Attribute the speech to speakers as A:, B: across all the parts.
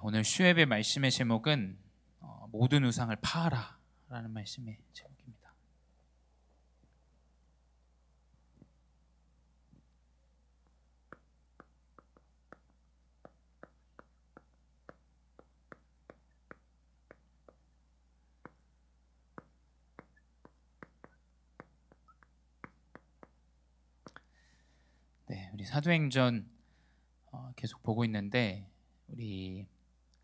A: 오늘 슈앱의 말씀의 제목은 모든 우상을 파하라 라는 말씀의 제목입니다. 네, 우리 사도행전 계속 보고 있는데 우리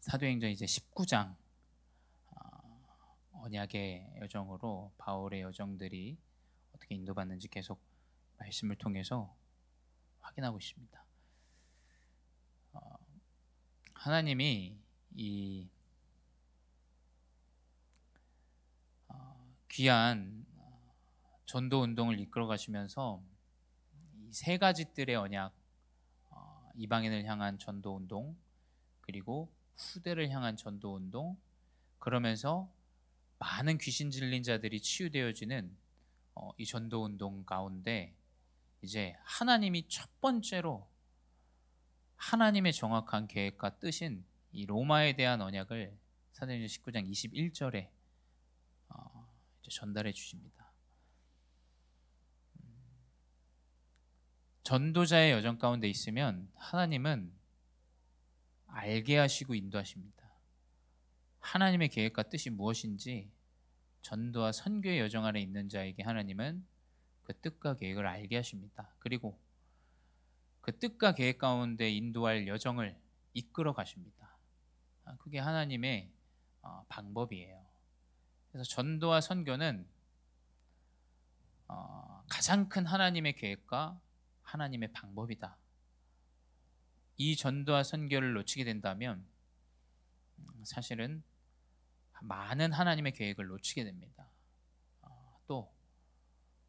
A: 사도행전 이제 19장 언약의 여정으로 바울의 여정들이 어떻게 인도받는지 계속 말씀을 통해서 확인하고 있습니다. 하나님이 이 귀한 전도 운동을 이끌어 가시면서 이 세 가지 뜰의 언약, 이방인을 향한 전도 운동, 그리고 후대를 향한 전도 운동, 그러면서 많은 귀신 들린 자들이 치유되어지는 이 전도 운동 가운데 이제 하나님이 첫 번째로 하나님의 정확한 계획과 뜻인 이 로마에 대한 언약을 사도행전 19장 21절에 전달해 주십니다. 전도자의 여정 가운데 있으면 하나님은 알게 하시고 인도하십니다. 하나님의 계획과 뜻이 무엇인지 전도와 선교의 여정 안에 있는 자에게 하나님은 그 뜻과 계획을 알게 하십니다. 그리고 그 뜻과 계획 가운데 인도할 여정을 이끌어 가십니다. 그게 하나님의 방법이에요. 그래서 전도와 선교는 가장 큰 하나님의 계획과 하나님의 방법이다. 이 전도와 선교를 놓치게 된다면 사실은 많은 하나님의 계획을 놓치게 됩니다. 또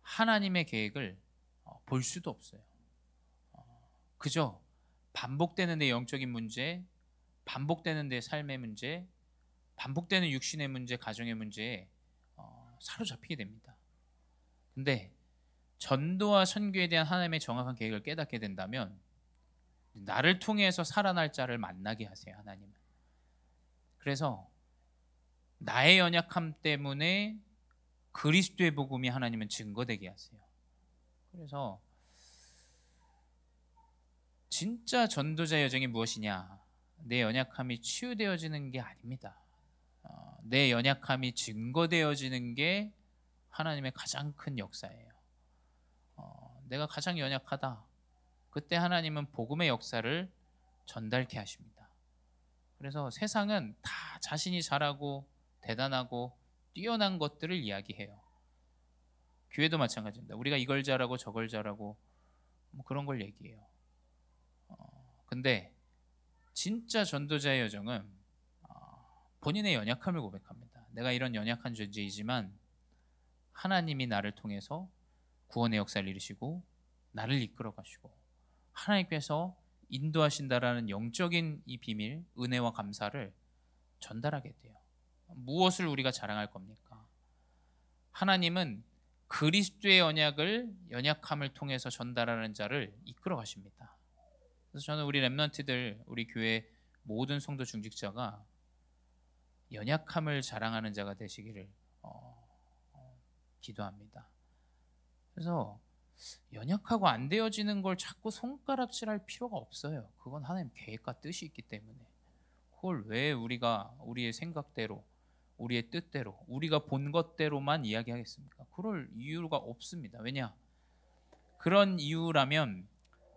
A: 하나님의 계획을 볼 수도 없어요. 그저 반복되는 내 영적인 문제, 반복되는 내 삶의 문제, 반복되는 육신의 문제, 가정의 문제에 사로잡히게 됩니다. 근데 전도와 선교에 대한 하나님의 정확한 계획을 깨닫게 된다면 나를 통해서 살아날 자를 만나게 하세요, 하나님은. 그래서 나의 연약함 때문에 그리스도의 복음이 하나님은 증거되게 하세요. 그래서 진짜 전도자 여정이 무엇이냐? 내 연약함이 치유되어지는 게 아닙니다. 내 연약함이 증거되어지는 게 하나님의 가장 큰 역사예요. 내가 가장 연약하다. 그때 하나님은 복음의 역사를 전달케 하십니다. 그래서 세상은 다 자신이 잘하고 대단하고 뛰어난 것들을 이야기해요. 교회도 마찬가지입니다. 우리가 이걸 잘하고 저걸 잘하고 뭐 그런 걸 얘기해요. 근데 진짜 전도자의 여정은 본인의 연약함을 고백합니다. 내가 이런 연약한 존재이지만 하나님이 나를 통해서 구원의 역사를 이루시고 나를 이끌어 가시고 하나님께서 인도하신다라는 영적인 이 비밀, 은혜와 감사를 전달하게 돼요. 무엇을 우리가 자랑할 겁니까? 하나님은 그리스도의 언약을 연약함을 통해서 전달하는 자를 이끌어 가십니다. 그래서 저는 우리 렘넌트들, 우리 교회 모든 성도 중직자가 연약함을 자랑하는 자가 되시기를 기도합니다. 그래서 연약하고 안 되어지는 걸 자꾸 손가락질할 필요가 없어요. 그건 하나님 계획과 뜻이 있기 때문에. 그걸 왜 우리가 우리의 생각대로, 우리의 뜻대로, 우리가 본 것대로만 이야기하겠습니까? 그럴 이유가 없습니다. 왜냐? 그런 이유라면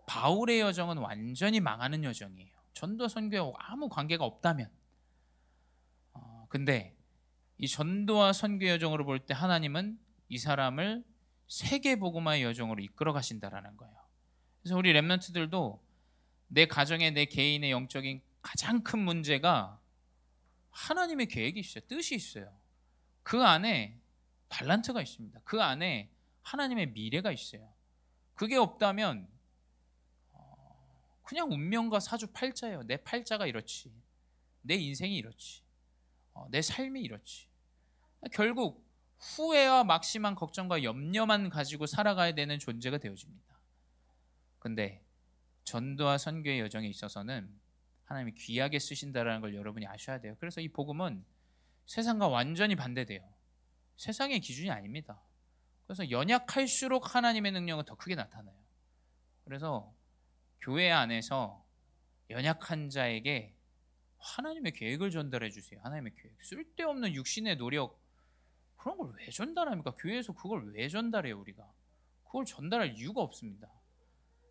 A: 바울의 여정은 완전히 망하는 여정이에요. 전도 선교와 아무 관계가 없다면. 근데 이 전도와 선교 여정으로 볼 때 하나님은 이 사람을 세계 복음화의 여정으로 이끌어 가신다라는 거예요. 그래서 우리 렘넌트들도 내 가정의, 내 개인의 영적인 가장 큰 문제가 하나님의 계획이 있어요. 뜻이 있어요. 그 안에 달란트가 있습니다. 그 안에 하나님의 미래가 있어요. 그게 없다면 그냥 운명과 사주 팔자예요. 내 팔자가 이렇지, 내 인생이 이렇지, 내 삶이 이렇지. 결국 후회와 막심한 걱정과 염려만 가지고 살아가야 되는 존재가 되어집니다. 근데 전도와 선교의 여정에 있어서는 하나님이 귀하게 쓰신다라는 걸 여러분이 아셔야 돼요. 그래서 이 복음은 세상과 완전히 반대돼요. 세상의 기준이 아닙니다. 그래서 연약할수록 하나님의 능력은 더 크게 나타나요. 그래서 교회 안에서 연약한 자에게 하나님의 계획을 전달해 주세요. 하나님의 계획. 쓸데없는 육신의 노력 그런 걸 왜 전달합니까? 교회에서 그걸 왜 전달해요? 우리가 그걸 전달할 이유가 없습니다.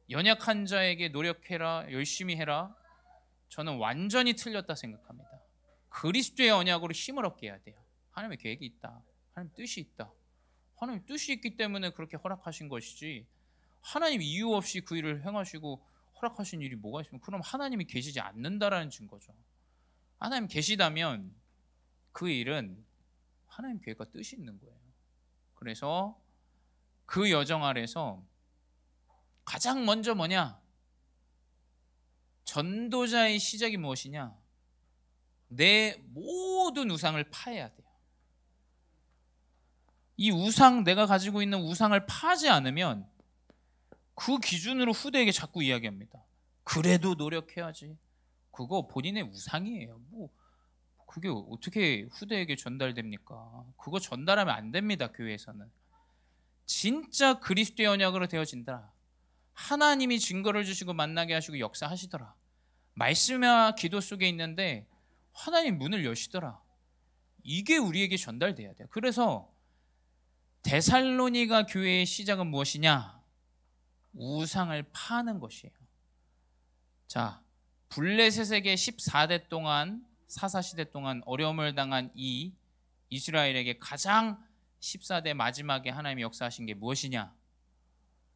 A: 연약한 자에게 노력해라, 열심히 해라. 저는 완전히 틀렸다 생각합니다. 그리스도의 언약으로 힘을 얻게 해야 돼요. 하나님의 계획이 있다. 하나님 뜻이 있다. 하나님 뜻이 있기 때문에 그렇게 허락하신 것이지, 하나님 이유 없이 그 일을 행하시고 허락하신 일이 뭐가 있으면 그럼 하나님이 계시지 않는다라는 증거죠. 하나님 계시다면 그 일은 하나님 계획과 뜻이 있는 거예요. 그래서 그 여정 아래서 가장 먼저 뭐냐? 전도자의 시작이 무엇이냐? 내 모든 우상을 파해야 돼요. 이 우상, 내가 가지고 있는 우상을 파지 않으면 그 기준으로 후대에게 자꾸 이야기합니다. 그래도 노력해야지. 그거 본인의 우상이에요. 뭐 그게 어떻게 후대에게 전달됩니까? 그거 전달하면 안 됩니다. 교회에서는. 진짜 그리스도의 언약으로 되어진다. 하나님이 증거를 주시고 만나게 하시고 역사하시더라. 말씀과 기도 속에 있는데 하나님 문을 여시더라. 이게 우리에게 전달돼야 돼요. 그래서 데살로니가 교회의 시작은 무엇이냐? 우상을 파는 것이에요. 자, 블레셋에게 14대 동안, 사사시대 동안 어려움을 당한 이 이스라엘에게 가장 14대 마지막에 하나님이 역사하신 게 무엇이냐?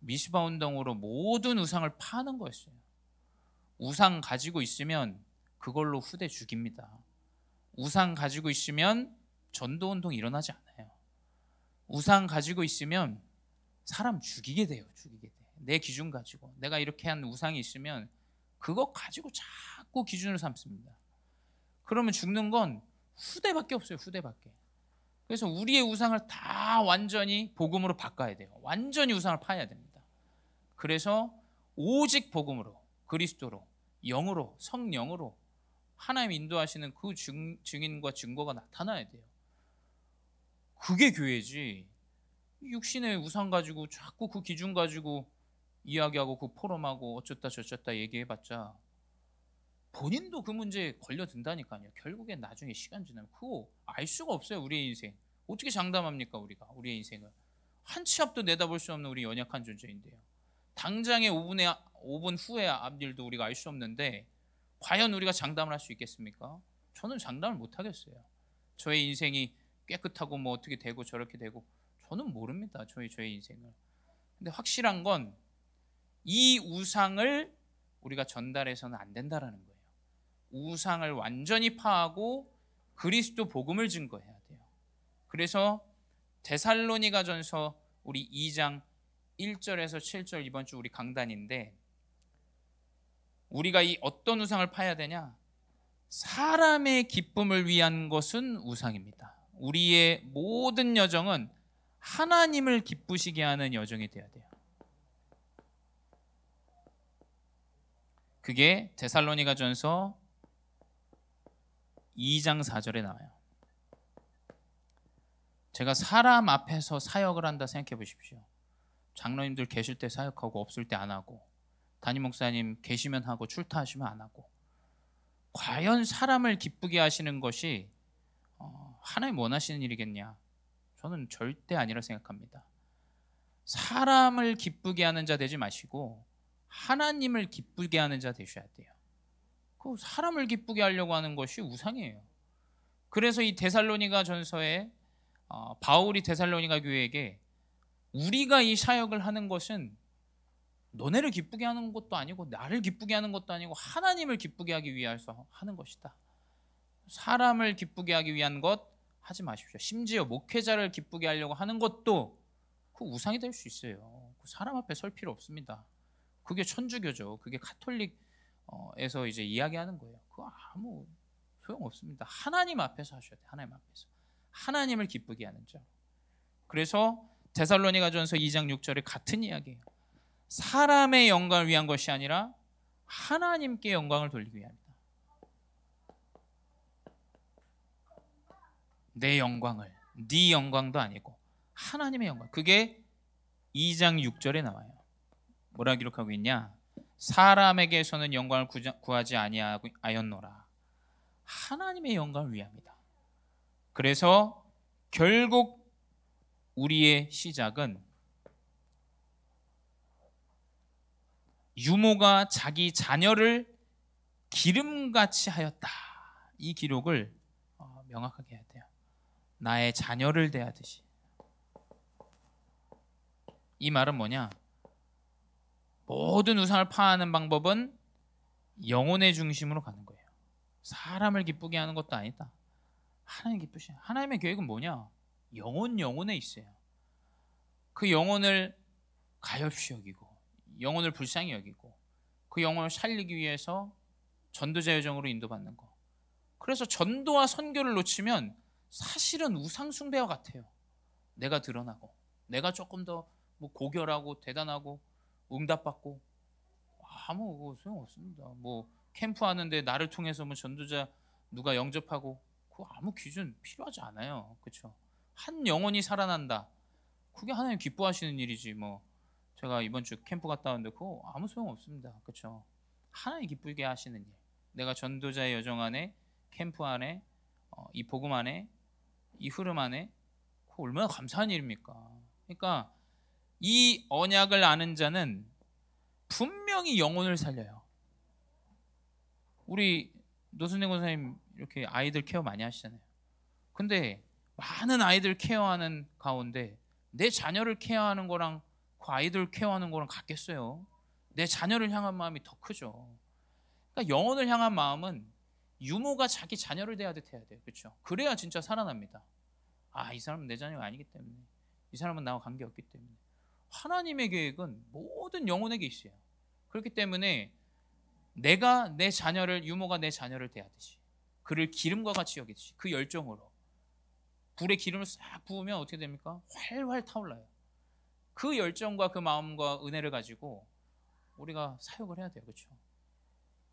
A: 미스바 운동으로 모든 우상을 파는 거였어요. 우상 가지고 있으면 그걸로 후대 죽입니다. 우상 가지고 있으면 전도 운동 일어나지 않아요. 우상 가지고 있으면 사람 죽이게 돼요. 죽이게 돼. 내 기준 가지고 내가 이렇게 한 우상이 있으면 그거 가지고 자꾸 기준으로 삼습니다. 그러면 죽는 건 후대밖에 없어요. 후대밖에. 그래서 우리의 우상을 다 완전히 복음으로 바꿔야 돼요. 완전히 우상을 파야 됩니다. 그래서 오직 복음으로, 그리스도로, 영으로, 성령으로 하나님 인도하시는 그 증인과 증거가 나타나야 돼요. 그게 교회지. 육신의 우상 가지고 자꾸 그 기준 가지고 이야기하고 그 포럼하고 어쩌다 저쩌다 얘기해봤자 본인도 그 문제에 걸려든다니까요. 결국엔 나중에 시간 지나면 그거 알 수가 없어요. 우리의 인생 어떻게 장담합니까? 우리가 우리의 인생을 한 치 앞도 내다볼 수 없는 우리 연약한 존재인데요. 당장의 5분 후의 앞일도 우리가 알 수 없는데 과연 우리가 장담을 할 수 있겠습니까? 저는 장담을 못 하겠어요. 저의 인생이 깨끗하고 뭐 어떻게 되고 저렇게 되고 저는 모릅니다. 저의 인생을. 근데 확실한 건 이 우상을 우리가 전달해서는 안 된다라는 거예요. 우상을 완전히 파하고 그리스도 복음을 증거해야 돼요. 그래서 데살로니가전서 우리 2장 1절에서 7절 이번 주 우리 강단인데 우리가 이 어떤 우상을 파야 되냐? 사람의 기쁨을 위한 것은 우상입니다. 우리의 모든 여정은 하나님을 기쁘시게 하는 여정이 되어야 돼요. 그게 데살로니가전서 2장 4절에 나와요. 제가 사람 앞에서 사역을 한다 생각해 보십시오. 장로님들 계실 때 사역하고 없을 때 안 하고 담임 목사님 계시면 하고 출타하시면 안 하고 과연 사람을 기쁘게 하시는 것이 하나님 원하시는 일이겠냐? 저는 절대 아니라 생각합니다. 사람을 기쁘게 하는 자 되지 마시고 하나님을 기쁘게 하는 자 되셔야 돼요. 그 사람을 기쁘게 하려고 하는 것이 우상이에요. 그래서 이 데살로니가 전서에 바울이 데살로니가 교회에게 우리가 이 사역을 하는 것은 너네를 기쁘게 하는 것도 아니고 나를 기쁘게 하는 것도 아니고 하나님을 기쁘게 하기 위해서 하는 것이다. 사람을 기쁘게 하기 위한 것 하지 마십시오. 심지어 목회자를 기쁘게 하려고 하는 것도 그 우상이 될 수 있어요. 그 사람 앞에 설 필요 없습니다. 그게 천주교죠. 그게 카톨릭에서 이제 이야기하는 거예요. 그거 아무 소용 없습니다. 하나님 앞에서 하셔야 돼요. 하나님 앞에서. 하나님을 기쁘게 하는 자. 그래서 데살로니가전서 2장 6절에 같은 이야기예요. 사람의 영광을 위한 것이 아니라 하나님께 영광을 돌리기 위함이다. 내 영광을, 네 영광도 아니고 하나님의 영광. 그게 2장 6절에 나와요. 뭐라 기록하고 있냐? 사람에게서는 영광을 구하지 아니하였노라. 하나님의 영광을 위함이다. 그래서 결국 우리의 시작은 유모가 자기 자녀를 기름같이 하였다. 이 기록을 명확하게 해야 돼요. 나의 자녀를 대하듯이. 이 말은 뭐냐? 모든 우상을 파하는 방법은 영혼의 중심으로 가는 거예요. 사람을 기쁘게 하는 것도 아니다. 하나님 기쁘시. 하나님의 계획은 뭐냐? 영혼에 있어요. 그 영혼을 가엾이 여기고, 영혼을 불쌍히 여기고, 그 영혼을 살리기 위해서 전도자 여정으로 인도받는 거. 그래서 전도와 선교를 놓치면 사실은 우상 숭배와 같아요. 내가 드러나고, 내가 조금 더 뭐 고결하고 대단하고 응답받고 아무 소용 없습니다. 뭐 캠프 하는데 나를 통해서 뭐 전도자 누가 영접하고 그 아무 기준 필요하지 않아요. 그렇죠? 한 영혼이 살아난다. 그게 하나님 기뻐하시는 일이지. 뭐 제가 이번 주 캠프 갔다 왔는데 그거 아무 소용 없습니다. 그렇죠? 하나님 기쁘게 하시는 일. 내가 전도자의 여정 안에, 캠프 안에, 이 복음 안에, 이 흐름 안에 그거 얼마나 감사한 일입니까? 그러니까 이 언약을 아는 자는 분명히 영혼을 살려요. 우리 노순행 권사님 이렇게 아이들 케어 많이 하시잖아요. 근데 많은 아이들 케어하는 가운데 내 자녀를 케어하는 거랑 그 아이들 케어하는 거랑 같겠어요? 내 자녀를 향한 마음이 더 크죠. 그러니까 영혼을 향한 마음은 유모가 자기 자녀를 대하듯 해야 돼요. 그렇죠? 그래야 진짜 살아납니다. 아, 이 사람은 내 자녀가 아니기 때문에, 이 사람은 나와 관계없기 때문에. 하나님의 계획은 모든 영혼에게 있어요. 그렇기 때문에 내가 내 자녀를, 유모가 내 자녀를 대하듯이, 그를 기름과 같이 여기듯이, 그 열정으로 불에 기름을 싹 부으면 어떻게 됩니까? 활활 타올라요. 그 열정과 그 마음과 은혜를 가지고 우리가 사역을 해야 돼요. 그렇죠?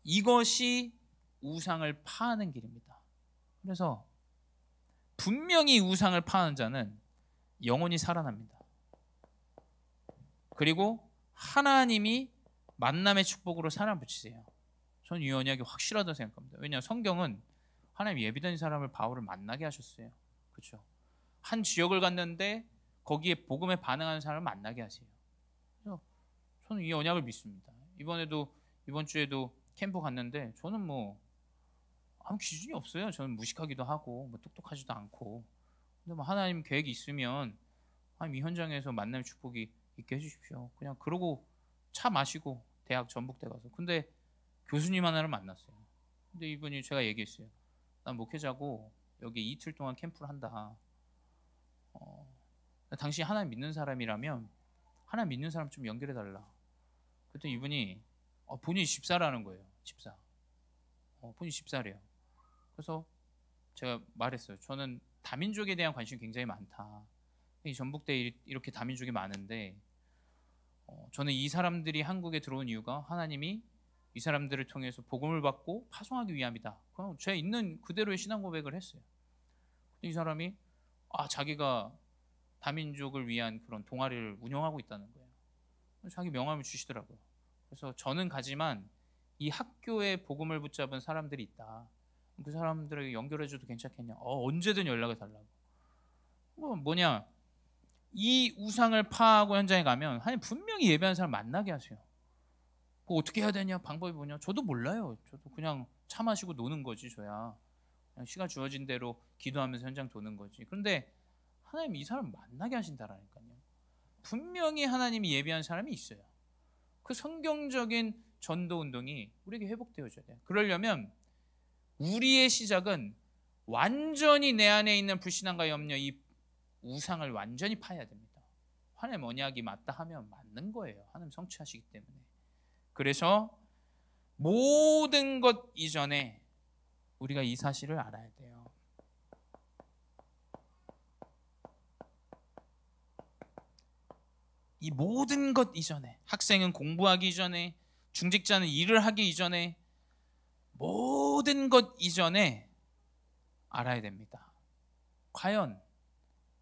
A: 이것이 우상을 파하는 길입니다. 그래서 분명히 우상을 파하는 자는 영혼이 살아납니다. 그리고 하나님이 만남의 축복으로 사람 붙이세요. 저는 이 언약이 확실하다고 생각합니다. 왜냐하면 성경은 하나님 예비된 사람을 바울을 만나게 하셨어요. 그렇죠? 한 지역을 갔는데 거기에 복음에 반응하는 사람을 만나게 하세요. 그래서 저는 이 언약을 믿습니다. 이번 주에도 캠프 갔는데 저는 뭐 아무 기준이 없어요. 저는 무식하기도 하고 뭐 똑똑하지도 않고. 근데 뭐 하나님 계획이 있으면 하나님 이 현장에서 만남의 축복이 있게 해주십시오. 그냥 그러고 차 마시고 대학 전북대 가서. 근데 교수님 하나를 만났어요. 근데 이분이 제가 얘기했어요. 난 목회자고 여기 이틀 동안 캠프를 한다. 당신이 하나님 믿는 사람이라면 하나님 믿는 사람 좀 연결해 달라. 그랬더니 이분이 본인이 집사라는 거예요. 집사. 본인이 집사래요. 그래서 제가 말했어요. 저는 다민족에 대한 관심이 굉장히 많다. 이 전북대에 이렇게 다민족이 많은데 저는 이 사람들이 한국에 들어온 이유가 하나님이 이 사람들을 통해서 복음을 받고 파송하기 위함이다. 그럼 제가 있는 그대로의 신앙 고백을 했어요. 이 사람이 자기가 다민족을 위한 그런 동아리를 운영하고 있다는 거예요. 자기 명함을 주시더라고요. 그래서 저는 가지만 이 학교에 복음을 붙잡은 사람들이 있다. 그 사람들에게 연결해줘도 괜찮겠냐? 언제든 연락을 달라고. 뭐냐? 이 우상을 파하고 현장에 가면 하나님 분명히 예배하는 사람 만나게 하세요. 어떻게 해야 되냐? 방법이 뭐냐? 저도 몰라요. 저도 그냥 차 마시고 노는 거지. 저야 그냥 시간 주어진 대로 기도하면서 현장 도는 거지. 그런데 하나님 이 사람 만나게 하신다라니까요. 분명히 하나님이 예비한 사람이 있어요. 그 성경적인 전도 운동이 우리에게 회복되어져야 돼요. 그러려면 우리의 시작은 완전히 내 안에 있는 불신앙과 염려, 이 우상을 완전히 파야 됩니다. 하나님 언약이 맞다 하면 맞는 거예요. 하나님 성취하시기 때문에. 그래서 모든 것 이전에 우리가 이 사실을 알아야 돼요. 이 모든 것 이전에, 학생은 공부하기 이전에, 중직자는 일을 하기 이전에, 모든 것 이전에 알아야 됩니다. 과연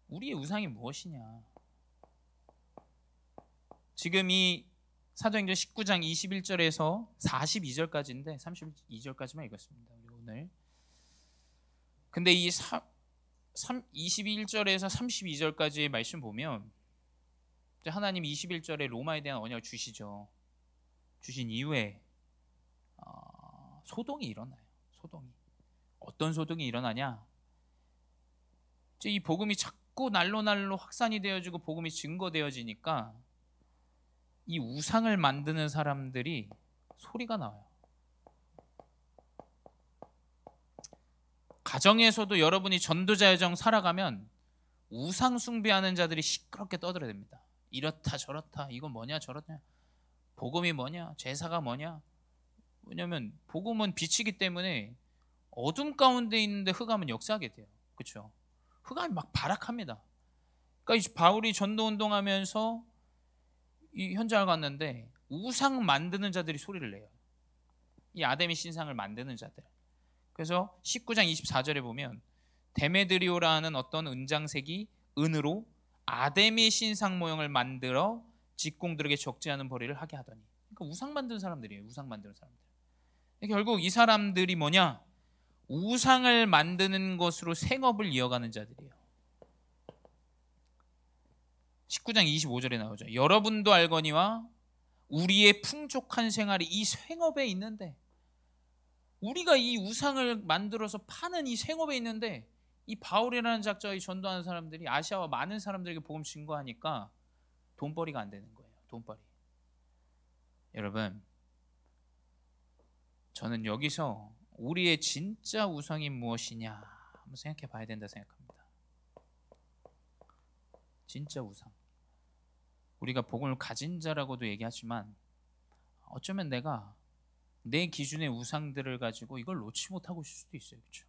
A: 우리의 우상이 무엇이냐? 지금 이 사도행전 19장 21절에서 42절까지인데 32절까지만 읽었습니다. 오늘. 근데 이 21절에서 32절까지의 말씀 보면 하나님 21절에 로마에 대한 언약을 주시죠. 주신 이후에 소동이 일어나요. 소동이. 어떤 소동이 일어나냐? 이제 이 복음이 자꾸 날로 확산이 되어지고 복음이 증거되어지니까 이 우상을 만드는 사람들이 소리가 나와요. 가정에서도 여러분이 전도자 여정 살아가면 우상 숭배하는 자들이 시끄럽게 떠들어댑니다. 이렇다 저렇다, 이거 뭐냐 저렇냐, 복음이 뭐냐, 제사가 뭐냐. 왜냐하면 복음은 빛이기 때문에 어둠 가운데 있는데 흑암은 역사하게 돼요. 그렇죠? 흑암이 막 발악합니다. 그러니까 바울이 전도운동하면서 이 현장을 갔는데 우상 만드는 자들이 소리를 내요. 이 아데미 신상을 만드는 자들. 그래서 19장 24절에 보면 데메드리오라는 어떤 은장색이 은으로 아데미 신상 모형을 만들어 직공들에게 적지 않은 벌이를 하게 하더니. 그러니까 우상 만드는 사람들이에요. 우상 만드는 사람들. 결국 이 사람들이 뭐냐? 우상을 만드는 것으로 생업을 이어가는 자들이에요. 19장 25절에 나오죠. 여러분도 알거니와 우리의 풍족한 생활이 이 생업에 있는데, 우리가 이 우상을 만들어서 파는 이 생업에 있는데, 이 바울이라는 작자의 전도하는 사람들이 아시아와 많은 사람들에게 복음 증거하니까 돈벌이가 안 되는 거예요. 돈벌이. 여러분, 저는 여기서 우리의 진짜 우상이 무엇이냐 한번 생각해 봐야 된다 생각합니다. 진짜 우상. 우리가 복음을 가진 자라고도 얘기하지만 어쩌면 내가 내 기준의 우상들을 가지고 이걸 놓지 못하고 있을 수도 있어요. 그렇죠?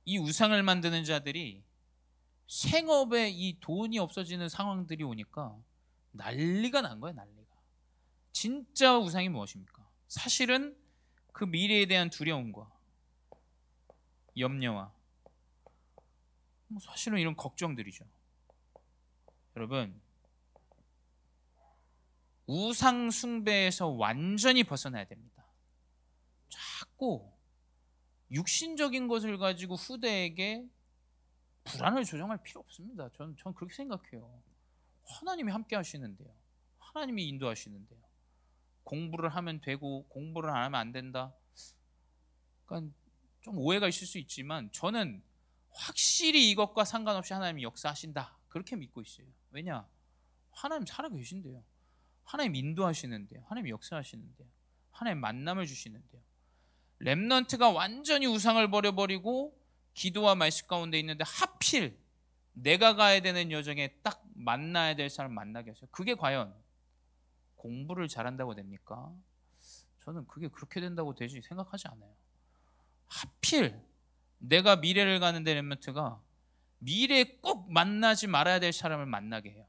A: 이 우상을 만드는 자들이 생업에 이 돈이 없어지는 상황들이 오니까 난리가 난 거예요. 난리가. 진짜 우상이 무엇입니까? 사실은 그 미래에 대한 두려움과 염려와 사실은 이런 걱정들이죠. 여러분, 우상 숭배에서 완전히 벗어나야 됩니다. 자꾸 육신적인 것을 가지고 후대에게 불안을 조정할 필요 없습니다. 전 그렇게 생각해요. 하나님이 함께 하시는데요. 하나님이 인도하시는데요. 공부를 하면 되고 공부를 안 하면 안 된다. 그러니까 좀 오해가 있을 수 있지만 저는 확실히 이것과 상관없이 하나님이 역사하신다. 그렇게 믿고 있어요. 왜냐? 하나님 살아계신대요. 하나님 인도하시는데요. 하나님 역사하시는데요. 하나님 만남을 주시는데요. 렘넌트가 완전히 우상을 버려버리고 기도와 말씀 가운데 있는데 하필 내가 가야 되는 여정에 딱 만나야 될 사람 만나게 하세요. 그게 과연 공부를 잘한다고 됩니까? 저는 그게 그렇게 된다고 되지 생각하지 않아요. 하필 내가 미래를 가는데 렘넌트가 미래에 꼭 만나지 말아야 될 사람을 만나게 해요.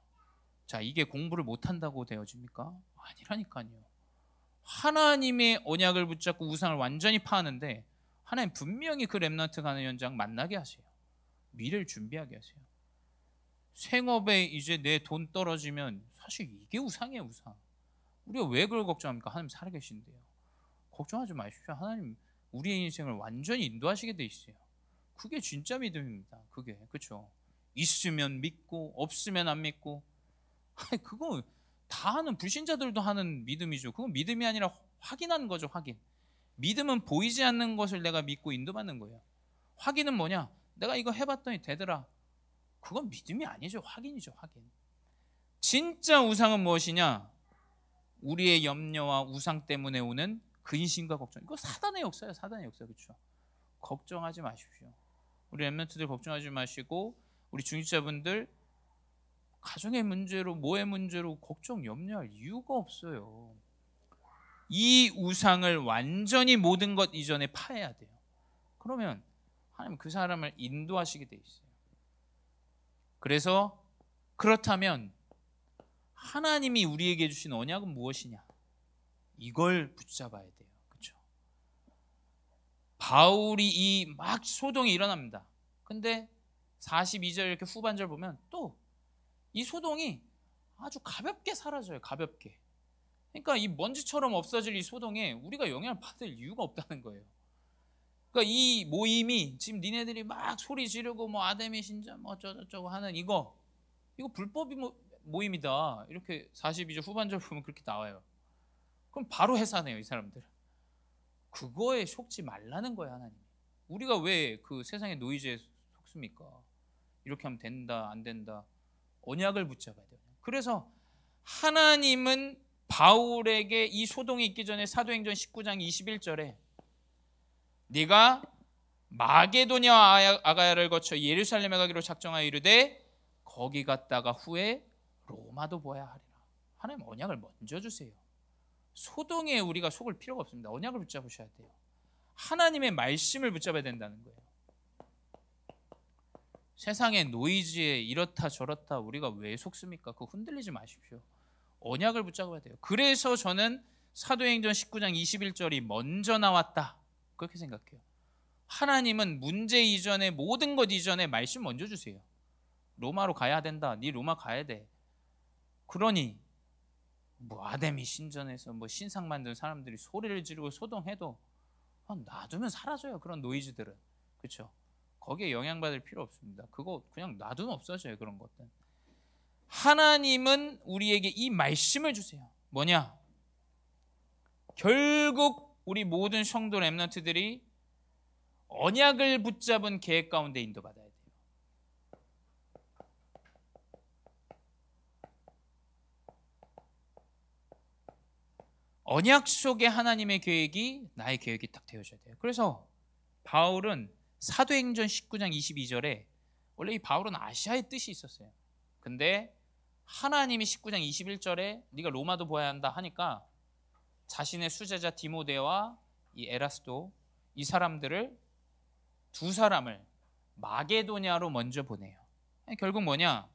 A: 자, 이게 공부를 못한다고 되어집니까? 아니라니까요. 하나님의 언약을 붙잡고 우상을 완전히 파하는데 하나님 분명히 그 렘넌트 가는 현장 만나게 하세요. 미래를 준비하게 하세요. 생업에 이제 내 돈 떨어지면 사실 이게 우상이에요. 우상. 우리가 왜 그걸 걱정합니까? 하나님 살아계신데요. 걱정하지 마십시오. 하나님 우리의 인생을 완전히 인도하시게 돼 있어요. 그게 진짜 믿음입니다. 그게. 그렇죠? 있으면 믿고 없으면 안 믿고. 아니, 그거 다 하는 불신자들도 하는 믿음이죠. 그건 믿음이 아니라 확인하는 거죠. 확인. 믿음은 보이지 않는 것을 내가 믿고 인도받는 거예요. 확인은 뭐냐? 내가 이거 해봤더니 되더라. 그건 믿음이 아니죠. 확인이죠. 확인. 진짜 우상은 무엇이냐? 우리의 염려와 우상 때문에 오는 근심과 걱정. 이거 사단의 역사예요. 사단의 역사. 그렇죠? 걱정하지 마십시오. 우리 렘넌트들 걱정하지 마시고 우리 중직자분들 가정의 문제로 뭐의 문제로 걱정 염려할 이유가 없어요. 이 우상을 완전히 모든 것 이전에 파해야 돼요. 그러면 하나님 그 사람을 인도하시게 돼 있어요. 그래서 그렇다면 하나님이 우리에게 주신 언약은 무엇이냐? 이걸 붙잡아야 돼요. 그렇죠? 바울이 이 막 소동이 일어납니다. 근데 42절 이렇게 후반절 보면 또 이 소동이 아주 가볍게 사라져요. 가볍게. 그러니까 이 먼지처럼 없어질 이 소동에 우리가 영향을 받을 이유가 없다는 거예요. 그러니까 이 모임이 지금 니네들이 막 소리 지르고 뭐 아데미 신전 뭐 어쩌고저쩌고 하는 이거 불법이 모임이다. 이렇게 42절 후반절 보면 그렇게 나와요. 그럼 바로 해산해요, 이 사람들. 그거에 속지 말라는 거예요, 하나님. 우리가 왜 그 세상의 노이즈에 속습니까? 이렇게 하면 된다, 안 된다. 언약을 붙잡아야 돼요. 그래서 하나님은 바울에게 이 소동이 있기 전에 사도행전 19장 21절에 네가 마게도냐와 아가야를 거쳐 예루살렘에 가기로 작정하여 이르되 거기 갔다가 후에 로마도 보아야 하리라. 하나님 언약을 먼저 주세요. 소동에 우리가 속을 필요가 없습니다. 언약을 붙잡으셔야 돼요. 하나님의 말씀을 붙잡아야 된다는 거예요. 세상의 노이즈에 이렇다 저렇다 우리가 왜 속습니까? 그거 흔들리지 마십시오. 언약을 붙잡아야 돼요. 그래서 저는 사도행전 19장 21절이 먼저 나왔다 그렇게 생각해요. 하나님은 문제 이전에 모든 것 이전에 말씀 먼저 주세요. 로마로 가야 된다. 네 로마 가야 돼. 그러니 뭐 아데미 신전에서 뭐 신상 만든 사람들이 소리를 지르고 소동해도 놔두면 사라져요. 그런 노이즈들은. 그렇죠? 거기에 영향받을 필요 없습니다. 그거 그냥 놔두면 없어져요. 그런 것들. 하나님은 우리에게 이 말씀을 주세요. 뭐냐? 결국 우리 모든 성도 렘넌트들이 언약을 붙잡은 계획 가운데 인도받아야 돼요. 언약 속에 하나님의 계획이 나의 계획이 딱 되어져야 돼요. 그래서 바울은 사도행전 19장 22절에 원래 이 바울은 아시아의 뜻이 있었어요. 근데 하나님이 19장 21절에 네가 로마도 보아야 한다 하니까 자신의 수제자 디모데와 이 에라스도 이 사람들을 두 사람을 마게도냐로 먼저 보내요. 결국 뭐냐?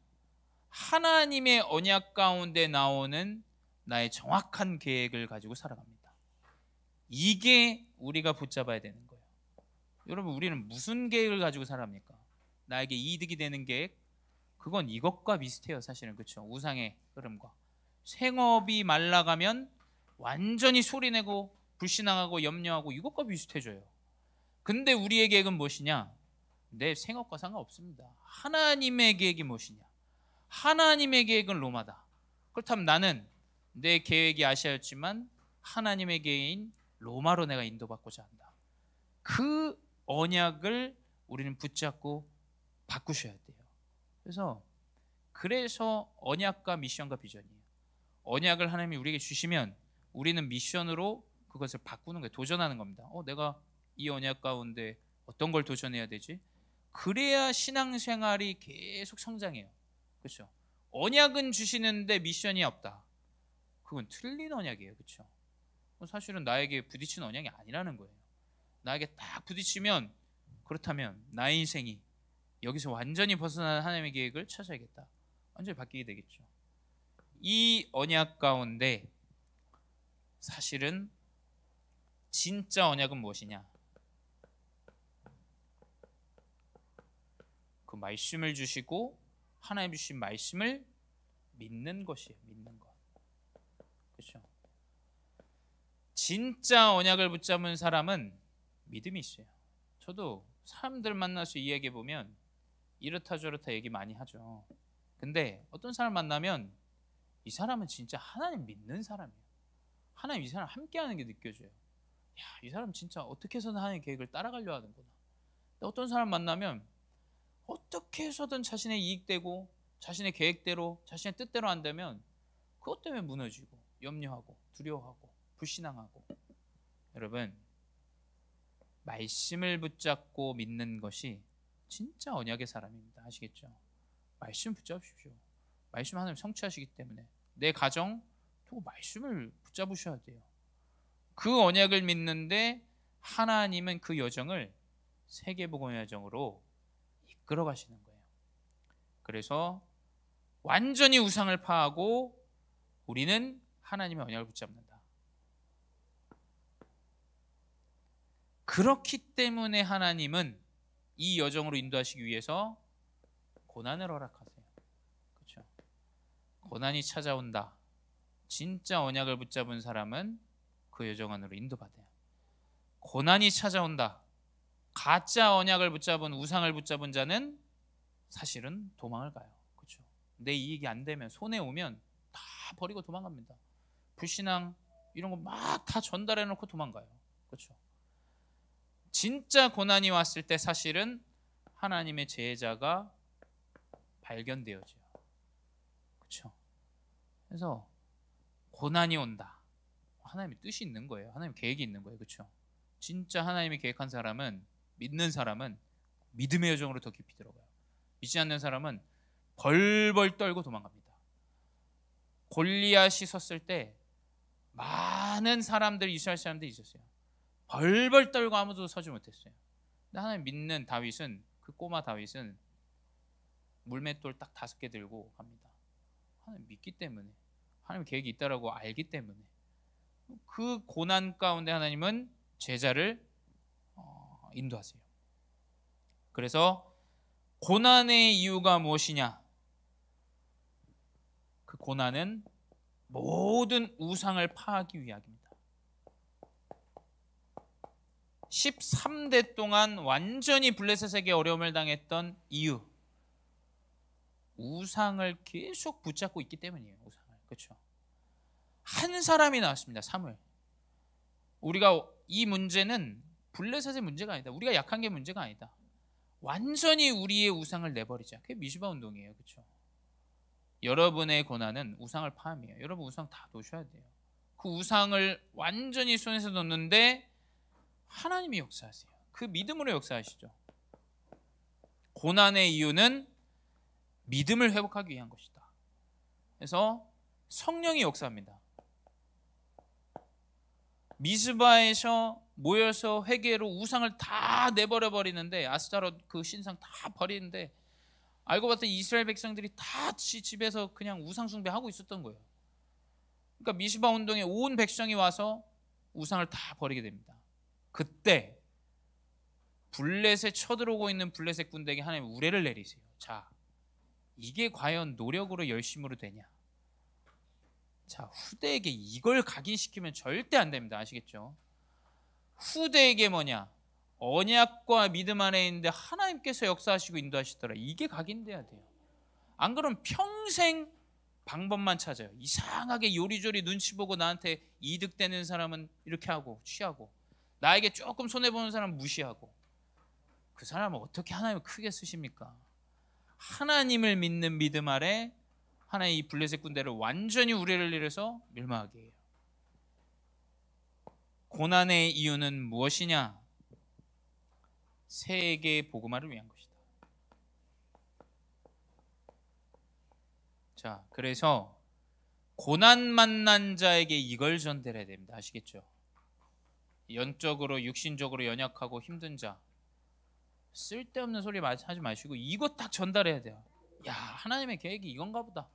A: 하나님의 언약 가운데 나오는 나의 정확한 계획을 가지고 살아갑니다. 이게 우리가 붙잡아야 되는 거예요. 여러분 우리는 무슨 계획을 가지고 살아갑니까? 나에게 이득이 되는 계획? 그건 이것과 비슷해요. 사실은. 그렇죠? 우상의 흐름과. 생업이 말라가면 완전히 소리내고 불신앙하고 염려하고 이것과 비슷해져요. 근데 우리의 계획은 무엇이냐? 내 생업과 상관없습니다. 하나님의 계획이 무엇이냐? 하나님의 계획은 로마다. 그렇다면 나는 내 계획이 아시아였지만 하나님의 계획인 로마로 내가 인도받고자 한다. 그 언약을 우리는 붙잡고 바꾸셔야 돼요. 그래서 언약과 미션과 비전이에요. 언약을 하나님이 우리에게 주시면 우리는 미션으로 그것을 바꾸는 거예요. 도전하는 겁니다. 내가 이 언약 가운데 어떤 걸 도전해야 되지? 그래야 신앙생활이 계속 성장해요. 그렇죠? 언약은 주시는데 미션이 없다. 그건 틀린 언약이에요. 그렇죠? 사실은 나에게 부딪힌 언약이 아니라는 거예요. 나에게 딱 부딪히면 그렇다면 나의 인생이 여기서 완전히 벗어나는 하나님의 계획을 찾아야겠다. 완전히 바뀌게 되겠죠. 이 언약 가운데 사실은 진짜 언약은 무엇이냐? 그 말씀을 주시고 하나님 주신 말씀을 믿는 것이에요. 믿는 것. 그렇죠? 진짜 언약을 붙잡은 사람은 믿음이 있어요. 저도 사람들 만나서 이야기해 보면 이렇다 저렇다 얘기 많이 하죠. 근데 어떤 사람 만나면 이 사람은 진짜 하나님 믿는 사람이에요. 하나님 이 사람 함께하는 게 느껴져요. 이 사람 진짜 어떻게 해서든 하나님의 계획을 따라가려 하는구나. 근데 어떤 사람 만나면 어떻게 해서든 자신의 이익대로 자신의 계획대로 자신의 뜻대로 안 되면 그것 때문에 무너지고 염려하고 두려워하고 불신앙하고. 여러분 말씀을 붙잡고 믿는 것이 진짜 언약의 사람입니다. 아시겠죠? 말씀 붙잡으십시오. 말씀 하나님 성취하시기 때문에 내 가정 또 말씀을 붙잡으셔야 돼요. 그 언약을 믿는데 하나님은 그 여정을 세계복음의 여정으로 이끌어 가시는 거예요. 그래서 완전히 우상을 파하고 우리는 하나님의 언약을 붙잡는다. 그렇기 때문에 하나님은 이 여정으로 인도하시기 위해서 고난을 허락하세요. 그렇죠? 고난이 찾아온다. 진짜 언약을 붙잡은 사람은 그 여정 안으로 인도받아요. 고난이 찾아온다. 가짜 언약을 붙잡은, 우상을 붙잡은 자는 사실은 도망을 가요. 그렇죠? 내 이익이 안 되면, 손해 오면 다 버리고 도망갑니다. 불신앙 이런 거 막 다 전달해 놓고 도망가요. 그렇죠? 진짜 고난이 왔을 때 사실은 하나님의 제자가 발견되어져요. 그렇죠? 그래서 고난이 온다. 하나님의 뜻이 있는 거예요. 하나님 계획이 있는 거예요. 그렇죠? 진짜 하나님이 계획한 사람은, 믿는 사람은 믿음의 여정으로 더 깊이 들어가요. 믿지 않는 사람은 벌벌 떨고 도망갑니다. 골리앗이 섰을 때 많은 사람들, 이스라엘 사람들이 있었어요. 벌벌 떨고 아무도 서지 못했어요. 근데 하나님 믿는 다윗은, 그 꼬마 다윗은 물맷돌 딱 5개 들고 갑니다. 하나님 믿기 때문에, 하나님 계획이 있다라고 알기 때문에. 그 고난 가운데 하나님은 제자를 인도하세요. 그래서 고난의 이유가 무엇이냐? 그 고난은 모든 우상을 파하기 위함입니다. 13대 동안 완전히 블레셋에게 어려움을 당했던 이유, 우상을 계속 붙잡고 있기 때문이에요. 우상을. 그렇죠? 한 사람이 나왔습니다. 사무엘. 우리가 이 문제는 블레셋의 문제가 아니다. 우리가 약한 게 문제가 아니다. 완전히 우리의 우상을 내버리자. 그게 미스바 운동이에요. 그렇죠? 여러분의 고난은 우상을 파함이에요. 여러분 우상 다 놓으셔야 돼요. 그 우상을 완전히 손에서 놓는데 하나님이 역사하세요. 그 믿음으로 역사하시죠. 고난의 이유는 믿음을 회복하기 위한 것이다. 그래서 성령이 역사합니다. 미스바에서 모여서 회개로 우상을 다 내버려 버리는데, 아스타롯 그 신상 다 버리는데, 알고 봤더니 이스라엘 백성들이 다 집에서 그냥 우상 숭배하고 있었던 거예요. 그러니까 미스바 운동에 온 백성이 와서 우상을 다 버리게 됩니다. 그때 블레셋 쳐들어오고 있는 블레셋 군대에게 하나님 우레를 내리세요. 자, 이게 과연 노력으로 열심으로 되냐? 자, 후대에게 이걸 각인시키면 절대 안 됩니다. 아시겠죠? 후대에게 뭐냐? 언약과 믿음 안에 있는데 하나님께서 역사하시고 인도하시더라. 이게 각인돼야 돼요. 안 그러면 평생 방법만 찾아요. 이상하게 요리조리 눈치 보고 나한테 이득되는 사람은 이렇게 하고 취하고, 나에게 조금 손해보는 사람은 무시하고. 그 사람은 어떻게 하나님을 크게 쓰십니까? 하나님을 믿는 믿음 아래 하나의 이 블레셋 군대를 완전히 우레를 내려서 멸망하게 해요. 고난의 이유는 무엇이냐? 세계 복음화를 위한 것이다. 자, 그래서 고난 만난 자에게 이걸 전달해야 됩니다. 아시겠죠? 영적으로, 육신적으로 연약하고 힘든 자, 쓸데없는 소리 하지 마시고 이거 딱 전달해야 돼요. 야, 하나님의 계획이 이건가 보다.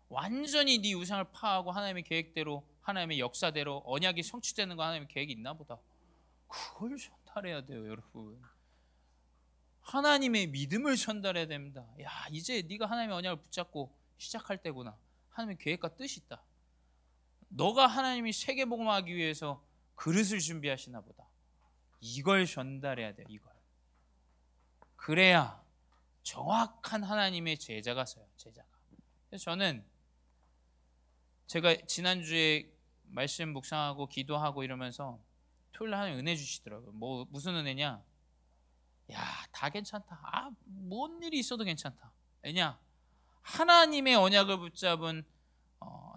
A: 완전히 네 우상을 파하고 하나님의 계획대로, 하나님의 역사대로 언약이 성취되는 거 하나님의 계획이 있나 보다. 그걸 전달해야 돼요. 여러분, 하나님의 믿음을 전달해야 됩니다. 야, 이제 네가 하나님의 언약을 붙잡고 시작할 때구나. 하나님의 계획과 뜻이 있다. 너가 하나님이 세계복음하기 위해서 그릇을 준비하시나 보다. 이걸 전달해야 돼요. 이걸. 그래야 정확한 하나님의 제자가 서요. 제자가. 그래서 저는, 제가 지난주에 말씀 묵상하고 기도하고 이러면서 토요일 날 하나님 은혜 주시더라고요. 뭐 무슨 은혜냐? 야, 다 괜찮다. 아, 뭔 일이 있어도 괜찮다. 왜냐? 하나님의 언약을 붙잡은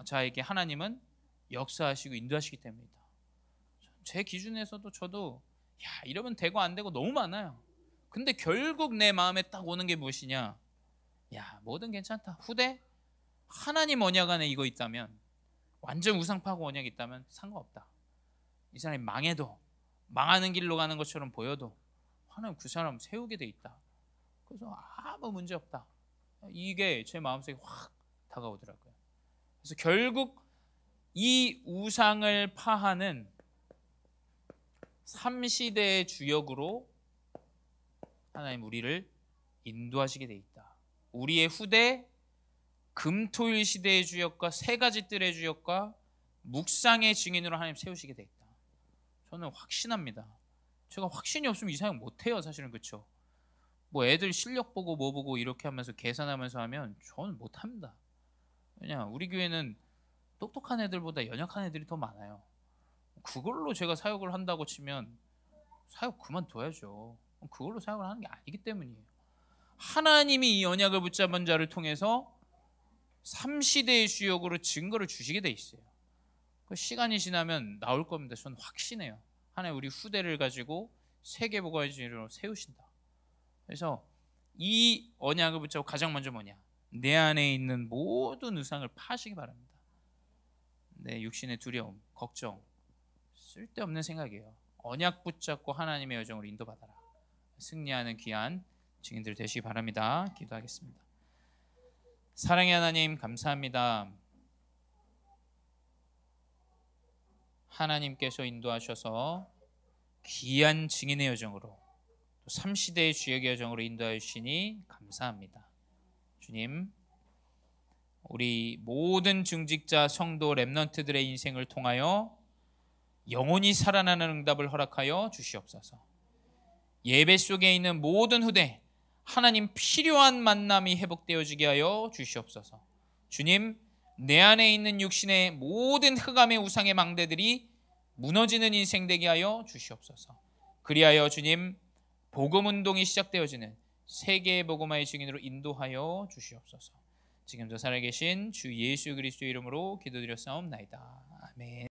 A: 자에게 하나님은 역사하시고 인도하시기 때문이다. 제 기준에서도 저도 야, 이러면 되고 안 되고 너무 많아요. 근데 결국 내 마음에 딱 오는 게 무엇이냐? 야, 뭐든 괜찮다. 후대 하나님 언약 안에 이거 있다면, 완전 우상파고 언약이 있다면 상관없다. 이 사람이 망해도, 망하는 길로 가는 것처럼 보여도 하나님 그 사람 세우게 돼 있다. 그래서 아무 문제 없다. 이게 제 마음속에 확 다가오더라고요. 그래서 결국 이 우상을 파하는 3시대의 주역으로 하나님 우리를 인도하시게 돼 있다. 우리의 후대 금토일 시대의 주역과 세 가지 뜰의 주역과 묵상의 증인으로 하나님 세우시게 돼 있다. 저는 확신합니다. 제가 확신이 없으면 이 사역 못해요. 사실은. 그렇죠. 뭐 애들 실력 보고 뭐 보고 이렇게 하면서 계산하면서 하면 저는 못합니다. 왜냐, 우리 교회는 똑똑한 애들보다 연약한 애들이 더 많아요. 그걸로 제가 사역을 한다고 치면 사역 그만둬야죠. 그걸로 사역을 하는 게 아니기 때문이에요. 하나님이 이 언약을 붙잡은 자를 통해서 3시대의 주역으로 증거를 주시게 돼 있어요. 그 시간이 지나면 나올 겁니다. 저는 확신해요. 하나님 우리 후대를 가지고 세계복음의 주역으로 세우신다. 그래서 이 언약을 붙잡고 가장 먼저 뭐냐? 내 안에 있는 모든 우상을 파시기 바랍니다. 내 육신의 두려움, 걱정, 쓸데없는 생각이에요. 언약 붙잡고 하나님의 여정으로 인도받아라. 승리하는 귀한 증인들 되시기 바랍니다. 기도하겠습니다. 사랑의 하나님, 감사합니다. 하나님께서 인도하셔서 귀한 증인의 여정으로 또 3시대의 주역의 여정으로 인도하여 주시니 감사합니다. 주님, 우리 모든 중직자 성도 렘넌트들의 인생을 통하여 영원히 살아나는 응답을 허락하여 주시옵소서. 예배 속에 있는 모든 후대 하나님 필요한 만남이 회복되어지게 하여 주시옵소서. 주님, 내 안에 있는 육신의 모든 흑암의 우상의 망대들이 무너지는 인생 되게 하여 주시옵소서. 그리하여 주님, 복음운동이 시작되어지는 세계의 복음화의 증인으로 인도하여 주시옵소서. 지금도 살아계신 주 예수 그리스도의 이름으로 기도드렸사옵나이다. 아멘.